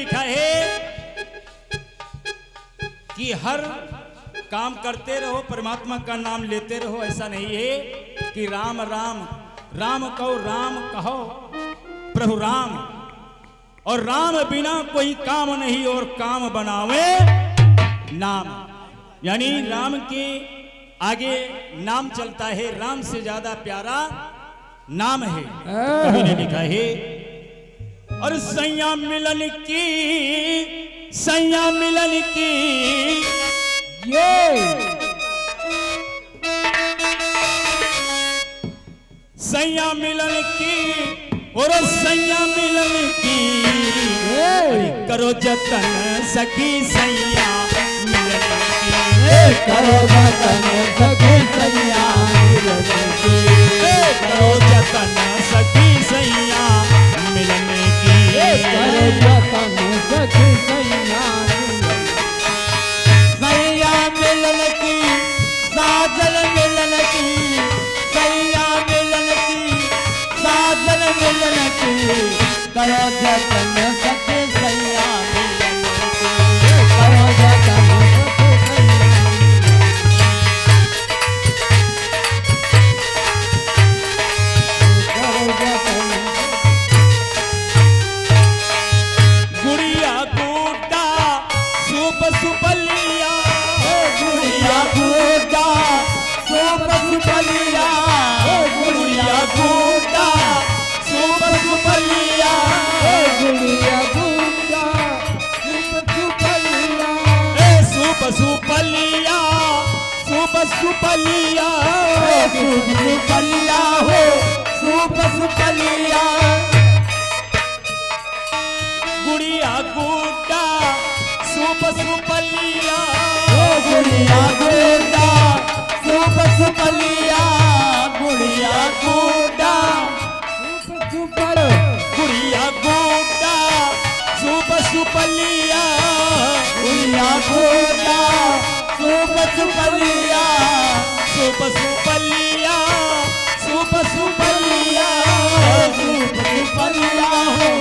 लिखा है कि हर काम करते रहो, परमात्मा का नाम लेते रहो। ऐसा नहीं है कि राम राम राम कहो, राम कहो प्रभु राम, और राम बिना कोई काम नहीं और काम बनावे नाम। यानी राम के आगे नाम चलता है, राम से ज्यादा प्यारा नाम है। कवि ने लिखा है और सैया मिलन की, सैया मिलन की सैया मिलन की और सैया मिलन की करो जतन सखी सैया मिलन की, करो जतन सखी सैया मिलन की, करो जतन सखी सैया मिलन की, करो जतन सखी सैया सैया मिलन की, साजन मिलन की, सैया मिलन की, साजन मिलन की, करो जतन सखी सैया मिलन की, करो जतन सखी गुड़िया गुड्डा सुप सुपलिया, गुड़िया गुड्डा सुप सुपलिया, गुड़िया गुड्डा सुप सुपलिया, गुड़िया गुड्डा सुप सुपलिया, सुप सुपलिया, सुप सुपलिया, सुप सुपलिया हो, सुप सुपलिया, गुड़िया गुड्डा सुप सुपलिया, गुड़िया गुड्डा सुप सुपलिया, गुड़िया गुड्डा सुप सुपल, गुड़िया गुड्डा सुप सुपलिया, गुड़िया गुड्डा सुप सुपलिया, सुप सुपलिया, सुप सुपलिया, सुप सुपलिया हो,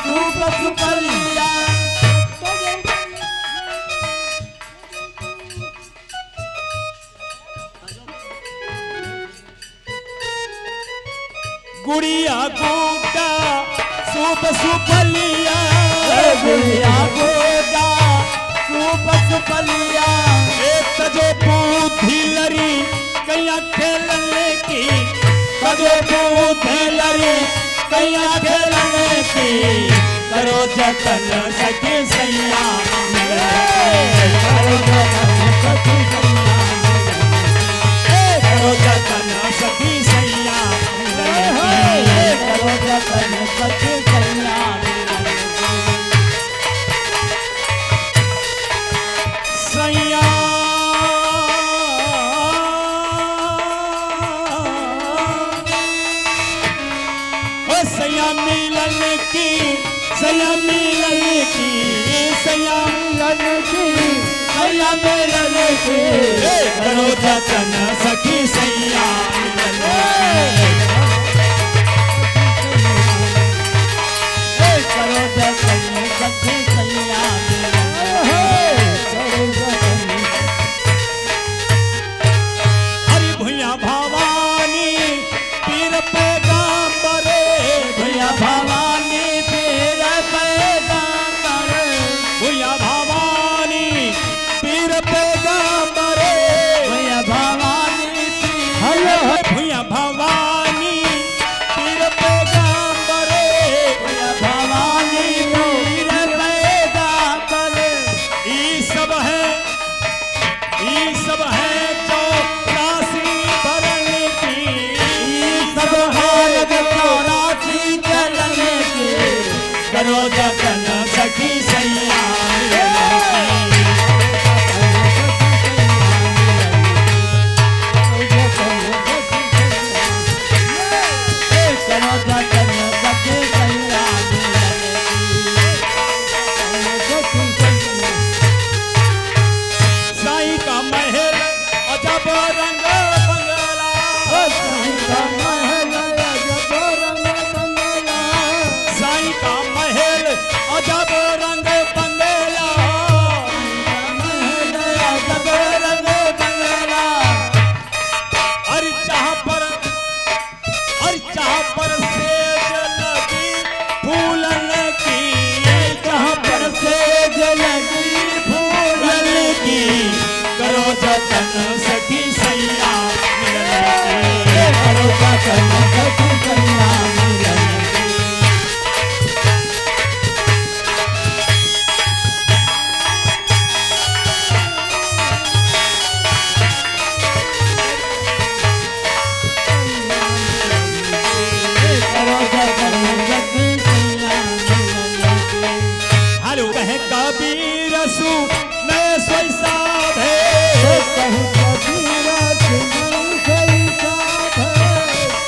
सुप सुपलिया, गुड़िया गुड्डा सुप सुपलिया, गुड़िया गुड्डा सुप सुपलिया, एक तजो बूढ़ी लरी कैया खेलने की, तजो बूढ़ी लरी कैया खेलने की, करो जतन सखी सैया करो जतन सखी सैया करो जतन सखी सैया करो जतन सखी सैया सैया ओ सैया मिलन की, सैया मिलन की, सैया मिलन की, सैया मिलन की, करो जतन सखी सैया करो जतन सखी सैया करो जतन हरि भुइया भवानी पीर पैगाम्बरे, भैया भवानी पीर पैगाम्बर, भुइया भवानी पीर पैगाम्बरे, भैया भवानी कहे कबीर सुने सोई साधे कहे कबीर सुने सोई साधे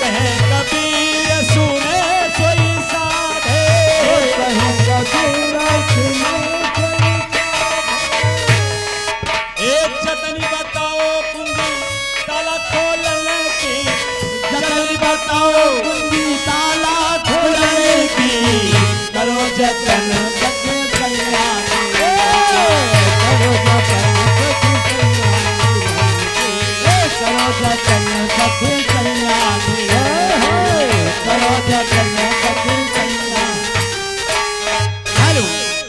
कहे कबीर सुने सोई साधे कहे कबीर सुने एक जतनी बताओ कुंडी ताला खोलने की जतनी बताओ कुंडी